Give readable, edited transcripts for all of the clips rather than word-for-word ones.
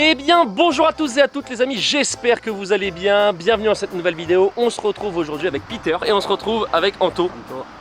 Eh bien bonjour à tous et à toutes les amis, j'espère que vous allez bien. Bienvenue dans cette nouvelle vidéo. On se retrouve aujourd'hui avec Peter et on se retrouve avec Anto.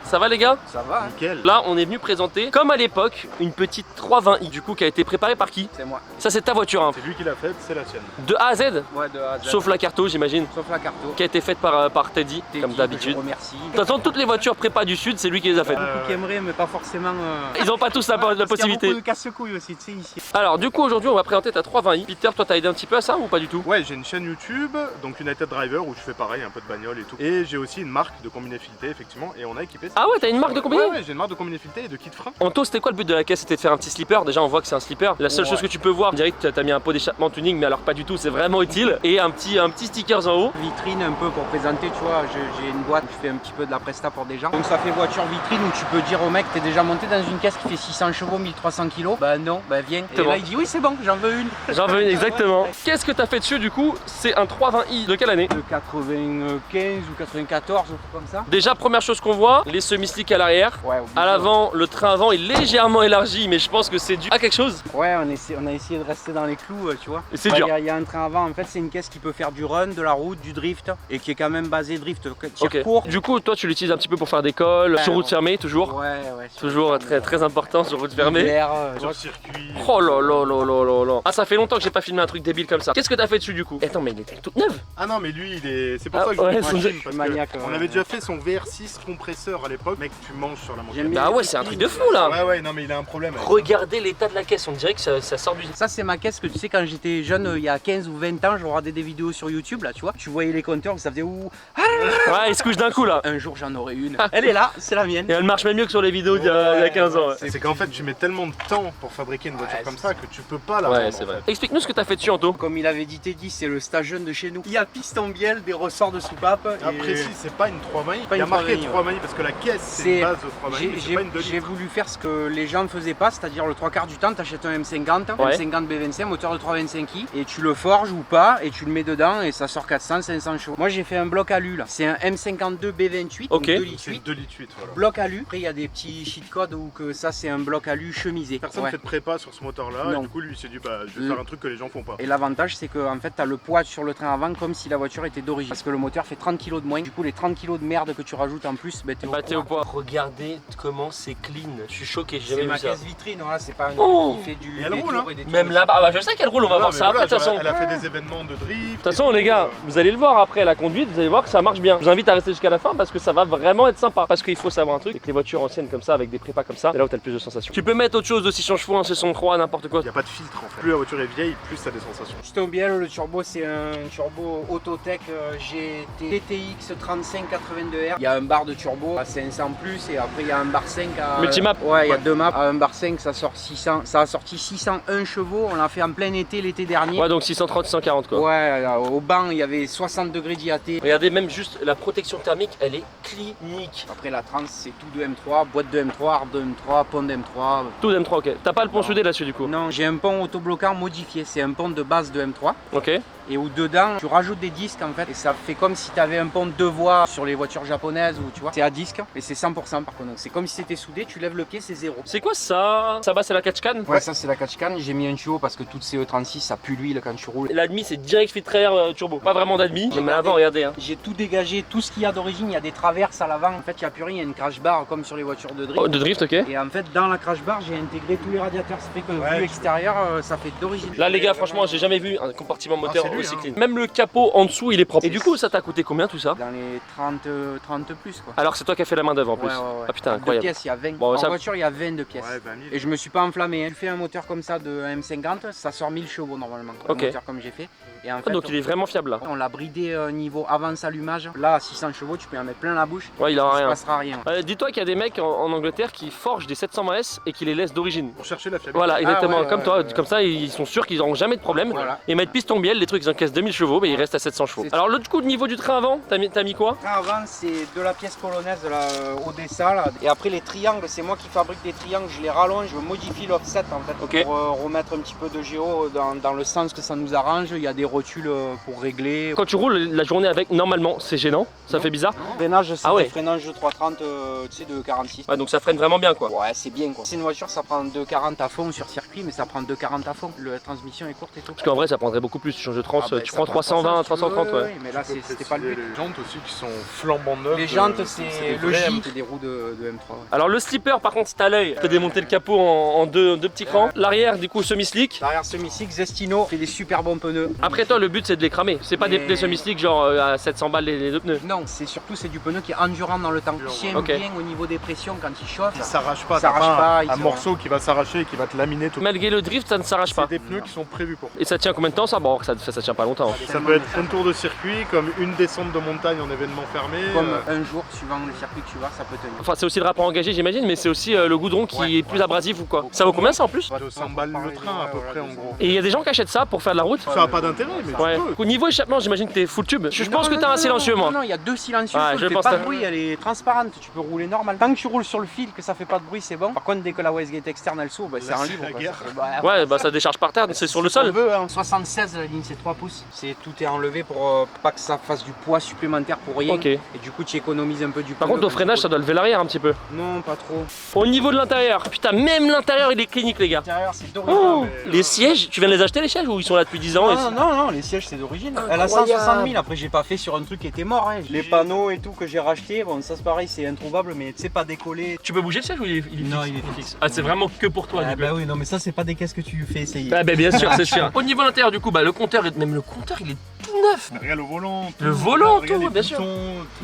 Ça va les gars? Ça va, nickel. Là on est venu présenter, comme à l'époque, une petite 320i du coup qui a été préparée par qui? C'est moi. Ça c'est ta voiture hein. C'est lui qui l'a faite, c'est la sienne. De A à Z? Ouais, de A à Z. Sauf la carto j'imagine. Sauf la carto. Qui a été faite par Teddy, comme d'habitude. De Merci. toute façon toutes les voitures prépa du sud c'est lui qui les a faites. Beaucoup qui aimeraient mais pas forcément. Ils n'ont pas tous la possibilité. Il y a beaucoup de casse-couilles aussi, tu sais ici. Alors du coup aujourd'hui on va présenter ta 320i. Peter, toi t'as aidé un petit peu à ça ou pas du tout? Ouais, j'ai une chaîne YouTube, donc United Driver, où je fais pareil, un peu de bagnole et tout. Et j'ai aussi une marque de combiné fileté, effectivement, et on a équipé ça. Ah ouais, t'as une marque de combiné? Ouais, j'ai une marque de combiné fileté et de kit frein. Anto, c'était quoi le but de la caisse? C'était de faire un petit slipper. Déjà on voit que c'est un slipper. La seule chose que tu peux voir, on dirait que t'as mis un pot d'échappement tuning, mais alors pas du tout, c'est vraiment utile. Et un petit stickers en haut. Vitrine un peu pour présenter, tu vois, j'ai une boîte où je fais un petit peu de la presta pour des gens. Donc ça fait voiture vitrine où tu peux dire au mec, t'es déjà monté dans une caisse qui fait 600 chevaux, 1300 kg. Bah non, bah viens. Et là il dit oui c'est bon, j'en veux une. J'en veux une, exactement. Qu'est-ce que t'as fait dessus du coup? C'est un 320i de quelle année? De 95 ou 94 ou comme ça. Déjà première chose qu'on voit, les semi-slicks à l'arrière. Ouais, à l'avant, le train avant est légèrement élargi, mais je pense que c'est dû à quelque chose. Ouais, on a essayé de rester dans les clous, tu vois. Et c'est dur. Il y a un train avant, en fait c'est une caisse qui peut faire du run, de la route, du drift, et qui est quand même basée drift, tir court. Du coup toi tu l'utilises un petit peu pour faire des cols, sur route fermée toujours. Ouais. Toujours très important sur route fermée. Sur circuit. Oh là là là là là là. Ah ça fait longtemps que j'ai pas filmé un truc débile comme ça. Qu'est-ce que t'as fait dessus du coup? Attends mais il était toute neuve. Ah non, mais lui, c'est pour Ah, ça que je ouais, le son prends, jeu- parce que maniaque, on avait déjà fait son VR6 compresseur à l'époque. Mec, tu manges sur la montée. Bah ouais, c'est un truc de fou là. Ouais, non, mais il a un problème. Regardez l'état de la caisse, on dirait que ça sort du... Ça c'est ma caisse que tu sais quand j'étais jeune, il y a 15 ou 20 ans, je regardais des vidéos sur YouTube là, tu vois. Tu voyais les compteurs, ça faisait ouh. Ouais, il se couche d'un coup là. Un jour j'en aurai une. Elle est là, c'est la mienne. Et elle marche même mieux que sur les vidéos d'il y a 15 ans. Ouais, C'est qu'en fait, tu mets tellement de temps pour fabriquer une voiture comme ça que tu peux pas la ouais vendre. c'est en vrai. fait. Explique-nous ce que t'as fait dessus Anto. Comme il avait dit Teddy, c'est le stage jeune de chez nous. Il y a piston bielle, des ressorts de soupape. Après, si c'est pas une 320i, Pas il y a une marqué 320i, 320i parce que la caisse c'est une base de 320i, mais c'est pas une 2 J'ai litres. voulu faire ce que les gens ne faisaient pas, c'est-à-dire le 3/4 du temps, tu achètes un M50, Ouais. M50 B25, moteur de 325i, et tu le forges ou pas, et tu le mets dedans, et ça sort 400-500 chevaux. Moi j'ai fait un bloc alu là, c'est un M52 B28, donc 2 litres C'est 8. 2 litres 8, voilà. Bloc alu, après il y a des petits cheat codes où que ça c'est un bloc alu chemisé. Personne Ouais. fait de prépa sur ce moteur là, et Non. du coup lui il s'est dit bah je vais faire un truc que les gens font pas. Et l'avantage c'est que en fait tu as le poids sur le train avant comme si la voiture était d'origine. Parce que le moteur fait 30 kg de moins. Du coup les 30 kg de merde que tu rajoutes en plus, bah, T'es au poids. Regardez comment c'est clean. Je suis choqué, j'ai C'est jamais ma vu ça. caisse vitrine, voilà, c'est pas un Oh truc qui fait du Et elle des roule, tours hein. et des trucs Même comme là, ça. bah je sais qu'elle roule, on va Non, voir mais ça après de voilà, toute façon. elle a fait des événements de drift. De toute façon les gars, vous allez le voir après la conduite, vous allez voir que ça marche bien. Je vous invite à rester jusqu'à la fin parce que ça va vraiment être sympa. Parce qu'il faut savoir un truc, c'est que les voitures anciennes comme ça, avec des prépas comme ça, c'est là où t'as le plus de sensations. Tu peux mettre autre chose de 600 chevaux, un 603, n'importe quoi. Il n'y a pas de filtre en fait. Plus la voiture est vieille, plus ça a des sensations. Piston bielle, le turbo c'est un turbo Autotech GT TTX 3582R. Il y a un bar de turbo à 500 plus et après il y a un bar 5 à... Multimap. Ouais, il y a deux maps. À un bar 5 ça sort 600, ça a sorti 601 chevaux, on l'a fait en plein été l'été dernier. Ouais donc 630, 640 quoi. Ouais, au banc il y avait 60 degrés d'IAT. Regardez même juste la protection thermique, elle est clinique. Après la trans c'est tout de M3, boîte de M3, arbre de M3, pont de M3. Tout d'M3 ok. T'as pas le pont soudé là-dessus du coup? Non, j'ai un pont autobloquant modifié, c'est un pont de base de M3. Ok. Et où dedans tu rajoutes des disques en fait et ça fait comme si tu avais un pont de 2 voies sur les voitures japonaises ou tu vois, c'est à disque et c'est 100% par contre, donc c'est comme si c'était soudé, tu lèves le pied c'est zéro. C'est quoi ça? Ça va c'est la catch-can? Ouais, ça c'est la catch-can, j'ai mis un tuyau parce que toutes ces E36 ça pue l'huile quand tu roules. L'admis c'est direct filtre air turbo, pas vraiment d'admis. Mais avant regardez hein. J'ai tout dégagé, tout ce qu'il y a d'origine, il y a des traverses à l'avant, en fait il n'y a plus rien, il y a une crash bar comme sur les voitures de drift. Oh, de drift ok. Et en fait dans la crash bar j'ai intégré tous les radiateurs, ça fait qu'un vue extérieur ça fait d'origine. Là les gars franchement j'ai jamais vu un compartiment moteur c'est lui, aussi hein. clean. Même le capot en dessous il est propre. Et du coup ça t'a coûté combien tout ça? Dans les 30 plus quoi. Alors c'est toi qui as fait la main d'œuvre en plus. Ouais. Ah putain De incroyable. pièces, il y a 20. Bon, en ça- voiture, il y a 20 de pièces. Ouais, 20 000. Et je me suis pas enflammé. Tu fais un moteur comme ça de M50, ça sort 1000 chevaux normalement. Ok. Un moteur comme j'ai fait. Et en Ah, fait, donc il est vraiment fiable là. on l'a bridé niveau avance allumage. Là, à 600 chevaux, tu peux en mettre plein la bouche. Ouais il aura Il se rien. passera rien. Dis-toi qu'il y a des mecs en Angleterre qui forgent des 700 S et qui les laissent d'origine. Pour chercher la fiabilité. Voilà exactement, ouais, comme ouais, toi, ouais. comme ça ils sont sûrs qu'ils n'auront jamais de problème. Voilà. Et mettre piston bielle, les trucs ils encaissent 2000 chevaux, mais ils restent à 700 chevaux. C'est- Alors l'autre coup, au niveau du train avant, t'as mis quoi? Avant, c'est de la pièce polonaise de la Odessa. Là. Et après, les triangles, c'est moi qui fabrique des triangles. Je les rallonge, je modifie l'offset en fait. Ok. Pour remettre un petit peu de géo dans le sens que ça nous arrange. Il y a des rotule pour régler. Quand tu roules la journée avec, normalement, c'est gênant, ça fait bizarre. Freinage, c'est Ah ouais. des freinages de 330, tu sais, de 46. Ouais, donc ça freine vraiment bien quoi. Ouais, c'est bien quoi. C'est une voiture, ça prend 2,40 à fond sur circuit, mais ça prend 2,40 à fond. La transmission est courte et tout. Parce qu'en vrai, ça prendrait beaucoup plus. Tu changes de trans, Ah bah, tu ça prends prend 320, 300, 330, ouais. Oui, mais là, c'était pas le but. Les jantes aussi qui sont flambant neuves. Les jantes, c'est des le vrais J, c'est des roues de M3. Ouais. Alors le slipper, par contre, si t'as l'œil, tu peux démonter le capot en deux petits crans. L'arrière, du coup, semi-slick. Derrière semi-slick, Zestino fait des super bons pneus. Après toi, le but c'est de les cramer. C'est pas des semi-slicks genre à 700 balles les deux pneus. Non, c'est surtout c'est du pneu qui est endurant dans le temps. Qui tient bien au niveau des pressions quand il chauffe. Il s'arrache pas, Ça t'as s'arrache pas, il un se- morceau qui va s'arracher et qui va te laminer tout. Malgré le drift, ça ne s'arrache pas. C'est des pneus qui sont prévus pour. Et ça tient combien de temps ça? Bon, ça tient pas longtemps. Ça peut être un tour de circuit, comme une descente de montagne en événement fermé. Comme un jour, suivant le circuit que tu vas, ça peut tenir. Enfin, c'est aussi le rapport engagé, j'imagine, mais c'est aussi le goudron qui Ouais. est plus abrasif ou quoi. Ça vaut combien ça en plus? 200 balles le train à peu près en gros. Et il y a des gens qui achètent ça pour faire de la route? Ça n'a pas d'intérêt, mais Ouais. tu peux. Au niveau échappement, j'imagine que t'es full tube. Je pense que Non, t'as non, un silencieux, moi. Non, il y a deux silencieux. Ouais, full, je fait pense pas que- de bruit, elle est transparente. Tu peux rouler normal. Tant que tu roules sur le fil, que ça fait pas de bruit, c'est bon. Par contre, dès que la wastegate externe elle s'ouvre, bah, c'est Là, un c'est livre. la quoi. guerre. Ouais, bah ça décharge par terre, c'est sur le sol. On veut, hein. 76, la ligne c'est 3 pouces. Tout est enlevé pour pas que ça fasse du poids supplémentaire pour rien. Ok. Et du coup, tu économises un peu du Par pneu contre, au quand freinage, tu ça doit lever l'arrière un petit peu. roules. Non, pas trop. Au niveau de l'intérieur, putain, même l'intérieur il est clinique, les gars. L'intérieur, c'est d'origine. Oh, les sièges, tu viens de les acheter les sièges ou ils sont là depuis 10 ans? Non, les sièges c'est d'origine. Elle a Incroyable. 160 000, après j'ai pas fait sur un truc qui était mort. Hein. Les panneaux et tout que j'ai racheté, bon ça c'est pareil, c'est introuvable, mais tu sais pas décoller. Tu peux bouger le siège ou il est fixe? Non, il est fixe. Ah, c'est vraiment que pour toi, Ah, du coup. bah oui, non mais ça c'est pas des caisses que tu fais essayer. Ah, bah bien sûr, c'est sûr. Au niveau de l'intérieur, du coup, bah le compteur, même le compteur, il est tout neuf. Regarde le volant. Le volant, regarde tout, les bien sûr. boutons,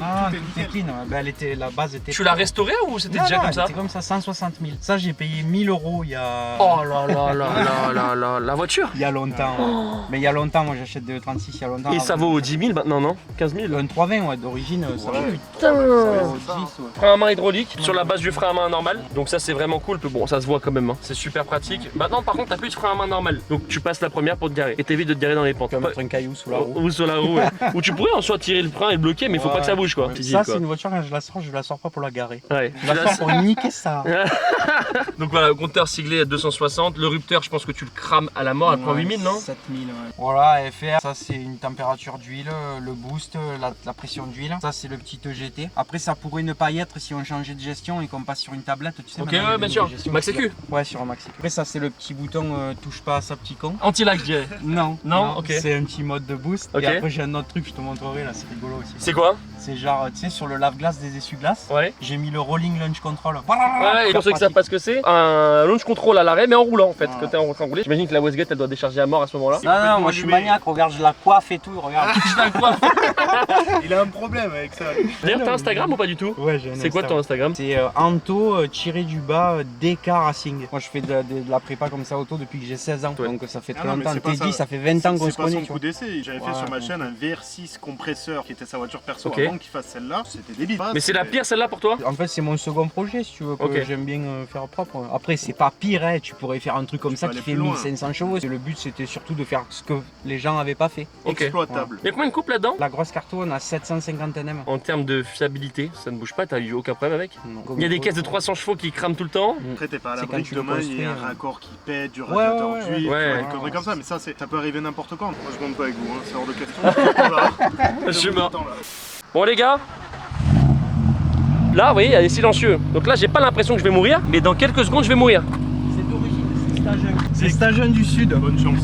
Ah, tout est tout est nickel. clean. Ouais. Bah, la base était. Tu l'as restauré ou c'était déjà comme ça? C'était comme ça, 160 000. Ça j'ai payé 1000 € il y a. Oh là là là là là là, la voiture. Il y a longtemps. Ouais. Mais il y a longtemps, moi j'achète de 36 il y a longtemps. Et ça vaut 10 000 maintenant, non? 15 000? Un 320 ouais, d'origine, ça vaut Putain. vaut 10. Ouais. Frein à main hydraulique sur la base du frein à main normal. Donc ça c'est vraiment cool. Bon, ça se voit quand même, hein. C'est super pratique. Maintenant par contre t'as plus de frein à main normal. Donc tu passes la première pour te garer. Et t'évites de te garer dans les pentes. Tu vas mettre un caillou sous la roue. Ou sur la roue. Ouais. Ou tu pourrais en soit tirer le frein et le bloquer, mais il faut pas que ça bouge quoi. Ouais. Tu dis, Ça quoi. c'est une voiture quand je la sors pas pour la garer. Ouais. Je la sors pour niquer ça. Donc voilà, le compteur siglé à 260. Le rupteur, je pense que tu le crames à la mort. Elle prend 8000, non? 7000, ouais. Voilà, FR, ça c'est une température d'huile, le boost, la pression d'huile. Ça c'est le petit EGT. Après ça pourrait ne pas y être si on changeait de gestion et qu'on passe sur une tablette, tu sais. Ok, maintenant, il y a ouais, bien des sûr. gestions Max qui- sécu. Ouais, sur un Max sécu. Après ça c'est le petit bouton touche pas à ça petit con. Anti-lag, je dirais. Non, Non, ok. C'est un petit mode de boost. Ok. Et après j'ai un autre truc, je te montrerai là, c'est rigolo aussi. C'est quoi? C'est genre, tu sais, sur le lave-glace des essuie-glaces, Ouais. j'ai mis le rolling launch control. Ouais, et pour ceux qui savent pas ce que c'est, un launch control à l'arrêt, mais en roulant en fait. Voilà. Quand t'es en train de rouler, j'imagine que la wastegate elle doit décharger à mort à ce moment-là. Non, moi je suis maniaque, regarde, je la coiffe et tout, regarde. Il a un problème avec ça. D'ailleurs, t'as Instagram ou pas du tout? Ouais, j'ai un C'est quoi ton Instagram? C'est Anto tiré du bas DK Racing. Moi je fais de la prépa comme ça auto depuis que j'ai 16 ans. Ouais. Donc ça fait Ah très non, mais longtemps. c'est pas T'es ça. dit, ça fait 20 ans qu'on se C'est pas connaît. son tu coup vois. d'essai. J'avais fait sur ma Ouais. chaîne un VR6 compresseur qui était sa voiture perso Ok. avant qu'il fasse celle-là. C'était débile. Mais c'est la pire celle-là pour toi? En fait, c'est mon second projet si tu veux, que Ok. j'aime bien faire propre. Après, c'est pas pire, hein. Tu pourrais faire un truc comme Tu ça peux qui aller fait plus loin. 1500 chevaux. Le but c'était surtout de faire ce que les gens avaient pas fait. Ok. Exploitable. Il y a combien de couples là-dedans? La grosse carton, on a 750 Nm. En termes de fiabilité, ça ne bouge pas, t'as eu aucun problème avec? Non. Il y a des caisses de 300 chevaux qui crament tout le temps. Après, t'es pas à C'est l'abri quand que tu le demain il y ait construis, un ouais. raccord qui pète, du Ouais, radiateur ouais, d'huile, ouais. des conneries comme ça. Mais ça peut arriver n'importe quand. Moi, je monte pas avec vous, hein. C'est hors de question. Voilà. Je suis mort. Attends, là. Bon les gars, là vous voyez, elle est silencieux. Donc là j'ai pas l'impression que je vais mourir, mais dans quelques secondes je vais mourir. C'est d'origine, c'est Stagen. C'est Stagen du Sud. Bonne chance.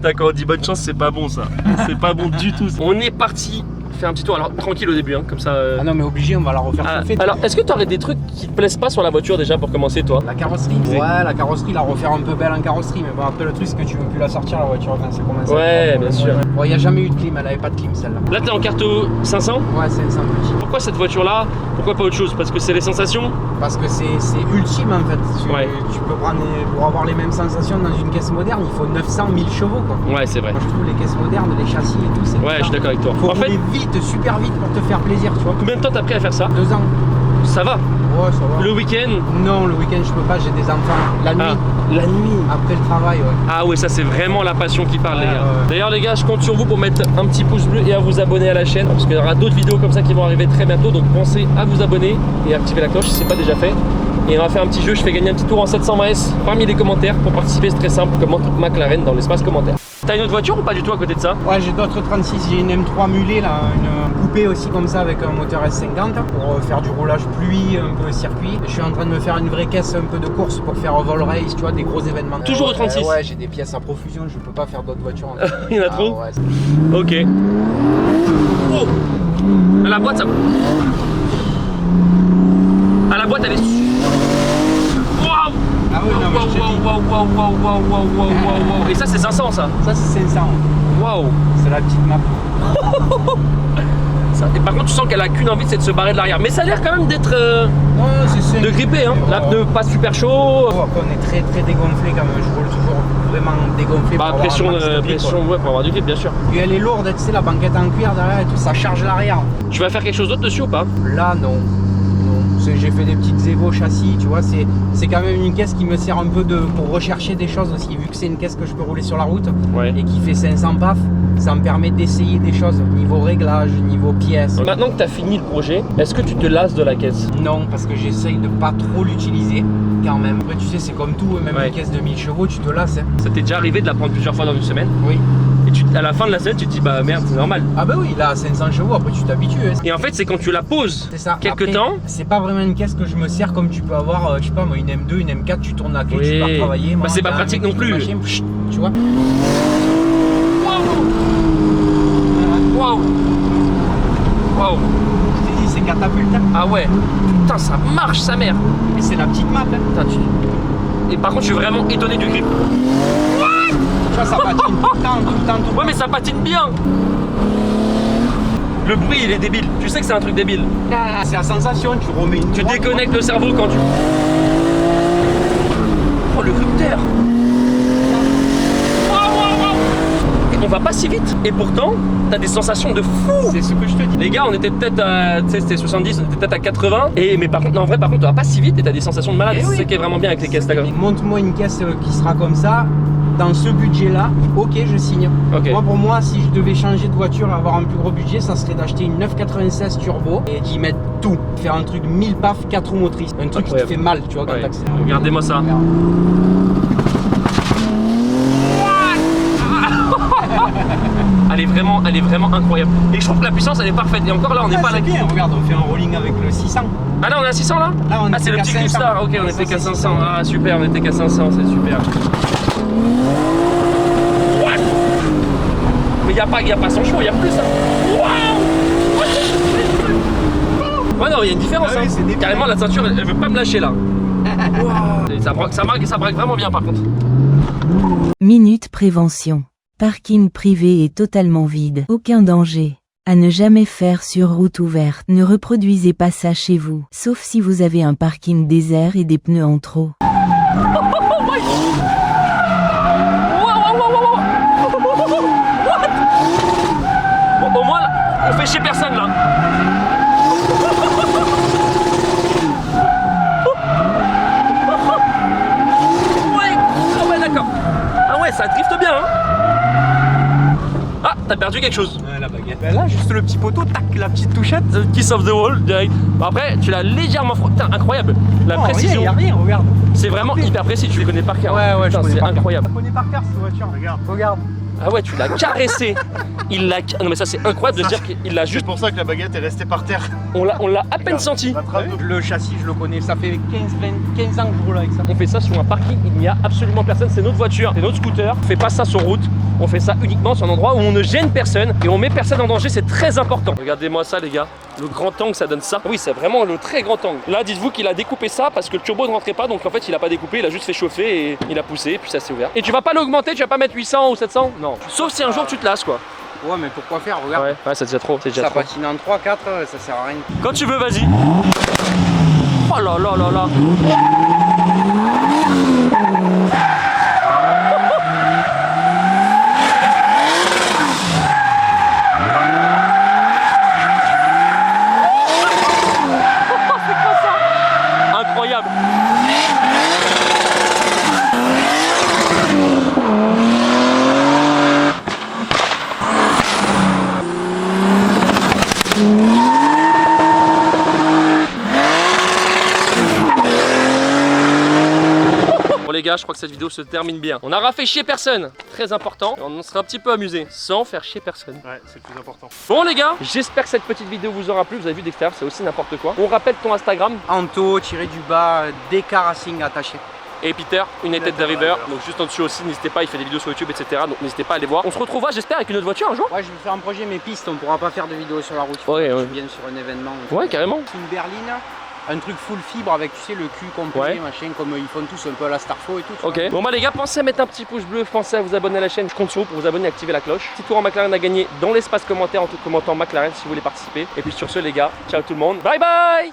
D'accord, on dit bonne chance, c'est pas bon ça. C'est pas bon du tout. On est parti faire un petit tour, alors tranquille au début, hein, comme ça. Ah non, mais obligé, on va la refaire Ah, chauffer. alors est-ce que tu aurais des trucs qui te plaisent pas sur la voiture déjà pour commencer toi? La carrosserie. Ouais, la carrosserie, la refaire un peu belle en carrosserie. Mais bon, après le truc, c'est que tu veux plus la sortir la voiture quand c'est commencé. Ouais, bien sûr. Bon, il n'y a jamais eu de clim, elle avait pas de clim celle-là. Là t'es en carto 500. Ouais, c'est un petit. Pourquoi cette voiture là? Pourquoi pas autre chose? Parce que c'est les sensations? Parce que c'est ultime en fait. Ouais. Tu peux prendre, pour avoir les mêmes sensations dans une caisse moderne, il faut 900 000 chevaux quoi. Ouais, c'est vrai. Moi je trouve les caisses modernes, les châssis et tout, c'est. Ouais, je suis d'accord avec toi. Faut En fait, rouler vite, super vite pour te faire plaisir, tu vois. combien de temps t'as pris à faire ça? 2 ans. Ça va. Ouais, ça va. Le week-end? Non, le week-end je peux pas, j'ai des enfants. La nuit, Ah, la nuit. après le travail, ouais. Ah ouais, ça c'est vraiment la passion qui parle les Ouais, gars. ouais. D'ailleurs les gars, je compte sur vous pour mettre un petit pouce bleu et à vous abonner à la chaîne parce qu'il y aura d'autres vidéos comme ça qui vont arriver très bientôt. Donc pensez à vous abonner et à activer la cloche si c'est pas déjà fait. Et on va faire un petit jeu, je fais gagner un petit tour en 720S parmi les commentaires. Pour participer c'est très simple, commente McLaren dans l'espace commentaire. T'as une autre voiture ou pas du tout à côté de ça? Ouais, j'ai d'autres 36, j'ai une M3 mulet là, une coupée aussi comme ça avec un moteur S50 pour faire du roulage pluie, un peu circuit. Et je suis en train de me faire une vraie caisse un peu de course pour faire vol race, tu vois, des gros événements. Toujours au 36? Ouais, j'ai des pièces à profusion, je peux pas faire d'autres voitures. Il y en a trop? Ouais, ok. Oh! La boîte, ça. Ah, la boîte, elle est. Waouh! Ah oui, non, mais je te dis. Waouh! Et ça, c'est 500, ça? Ça, c'est 500. Waouh! C'est la petite map. Et par contre, tu sens qu'elle a qu'une envie, c'est de se barrer de l'arrière. Mais ça a l'air quand même d'être. C'est De gripper, hein. La pneu pas super chaud. Après, on est très très dégonflé quand même. Je roule toujours vraiment dégonflé. Bah, pour pression, avoir un max de grip, quoi. ouais, pour avoir du grip, bien sûr. Puis elle est lourde, tu sais, la banquette en cuir derrière et tout, ça charge l'arrière. Tu vas faire quelque chose d'autre dessus ou pas? Là, non. J'ai fait des petites Evo châssis, tu vois, c'est quand même une caisse qui me sert un peu pour rechercher des choses aussi, vu que c'est une caisse que je peux rouler sur la route Ouais. et qui fait 500 paf, ça me permet d'essayer des choses, niveau réglage, niveau pièces. Maintenant que tu as fini le projet, est-ce que tu te lasses de la caisse? Non, parce que j'essaye de pas trop l'utiliser quand même. Après, tu sais, c'est comme tout, même Ouais. une caisse de 1000 chevaux, tu te lasses. Hein. Ça t'est déjà arrivé de la prendre plusieurs fois dans une semaine? Oui. Et à la fin de la semaine, tu te dis bah merde, c'est normal. Ah bah oui, là, 500 chevaux, après tu t'habitues. Hein. Et en fait, c'est quand tu la poses C'est ça. quelques Après, temps. c'est pas vraiment une caisse que je me sers comme tu peux avoir, je sais pas moi, une M2, une M4, tu tournes la clé, Oui. tu pars travailler. Bah, moi, c'est pas t'as un pratique mec non qui plus. machin, pchit, tu vois. Waouh! Waouh! Je t'ai dit, c'est catapulte. Hein. Ah ouais! Putain, ça marche sa mère! Et c'est la petite map. Hein. Putain, Et par contre, je suis vraiment étonné du grip. Tu vois, ça patine tout le temps, tout le temps, tout le temps. Ouais, mais ça patine bien! Le bruit, il est débile. Tu sais que c'est un truc débile. Ah, c'est la sensation, tu remets une Tu droite, déconnectes le cerveau quand tu. Oh, le rupteur! Et on va pas si vite. Et pourtant, t'as des sensations de fou! C'est ce que je te dis. Les gars, on était peut-être à. Tu sais, c'était 70, on était peut-être à 80. Mais par contre, non, en vrai, par contre, on va pas si vite et t'as des sensations de malade. Eh C'est oui. ça qui est vraiment bien avec les caisses, d'accord? Montre-moi une caisse qui sera comme ça. Dans ce budget-là, ok, je signe. Ok. Moi, pour moi, si je devais changer de voiture et avoir un plus gros budget, ça serait d'acheter une 996 turbo et d'y mettre tout. Faire un truc 1000 paf, 4 roues motrices. Un truc qui te Incroyable. fait mal, tu vois, quand Ouais. t'accélères. Regardez-moi ça. Regarde. Elle est vraiment incroyable. Et je trouve que la puissance, elle est parfaite. Et encore là, on n'est Ah, pas là. c'est bien, regarde, on fait un rolling avec le 600. Ah là, on est à 600 là? Là, on Ah, c'est était le qu'à petit 500. Clipstar. Ok, on Ça, était qu'à c'est 500. 600. Ah, super, on était qu'à 500, c'est super. What? Mais y a pas 100 chevaux, y a plus ça. Waouh! Ouais, non, il y a une différence. Ah oui, hein. c'est débile. Carrément, la ceinture, elle veut pas me lâcher là. Waouh! Et ça braque vraiment bien par contre. Minute Prévention. Parking privé est totalement vide. Aucun danger. À ne jamais faire sur route ouverte. Ne reproduisez pas ça chez vous. Sauf si vous avez un parking désert et des pneus en trop. Bon, au moins, on fait chez personne là. Ouais, ah ouais, d'accord. Ah ouais, ça drift bien, hein. Ah, t'as perdu quelque chose. Ouais, la baguette. Ben là, juste le petit poteau, tac, la petite touchette. The kiss of the wall, direct. Bon, après, tu l'as légèrement frotté. Putain, incroyable. La Non, précision. y a rien, regarde. C'est vraiment hyper précis, tu le connais par cœur. Ouais, ouais, Putain, je connais c'est par cœur. incroyable. Je connais par cœur cette voiture, regarde. Regarde. Ah ouais, tu l'as caressé. Il l'a. Non, mais ça, c'est incroyable de se dire qu'il l'a C'est juste. pour ça que la baguette est restée par terre. On l'a à peine senti. La trace de- Le châssis, je le connais. Ça fait 15 ans que je roule avec ça. On fait ça sur un parking, il n'y a absolument personne, c'est notre voiture, c'est notre scooter. On fait pas ça sur route, on fait ça uniquement sur un endroit où on ne gêne personne et on met personne en danger, c'est très important. Regardez-moi ça les gars, le grand angle ça donne ça. Oui, c'est vraiment le très grand angle. Là, dites-vous qu'il a découpé ça parce que le turbo ne rentrait pas, donc en fait il a pas découpé, il a juste fait chauffer et il a poussé et puis ça s'est ouvert. Et tu vas pas l'augmenter, tu vas pas mettre 800 ou 700? Non. Sauf si un jour tu te lasses quoi. Ouais, mais pourquoi faire, regarde. Ouais, c'est déjà trop, c'est déjà Ça trop. patine en 3, 4, ça sert à rien. Quand tu veux, vas-y. Oh là là là là. C'est quoi ça? Incroyable. Bon les gars, là, je crois que cette vidéo se termine bien. On n'aura fait chier personne, très important. Et on sera un petit peu amusé, sans faire chier personne. Ouais, c'est le plus important. Bon les gars, j'espère que cette petite vidéo vous aura plu. Vous avez vu d'extérieur, c'est aussi n'importe quoi. On rappelle ton Instagram. Anto-du-bas, DK Racing attaché. Et Peter, United Driver, donc juste en dessous aussi, n'hésitez pas, il fait des vidéos sur YouTube, etc. Donc n'hésitez pas à aller voir. On se retrouvera, j'espère, avec une autre voiture un jour. Ouais, je vais faire un projet mes pistes, on pourra pas faire de vidéos sur la route. Ouais, Je ouais. viens sur un événement. Ouais, carrément. Une berline, un truc full fibre avec, tu sais, le cul complet, Ouais. machin, comme ils font tous un peu à la Starflow et tout. tu vois. Ok. Bon bah les gars, pensez à mettre un petit pouce bleu, pensez à vous abonner à la chaîne. Je compte sur vous pour vous abonner et activer la cloche. Petit tour en McLaren à gagner dans l'espace commentaire en tout commentant McLaren si vous voulez participer. Et puis sur ce les gars, ciao tout le monde. Bye bye.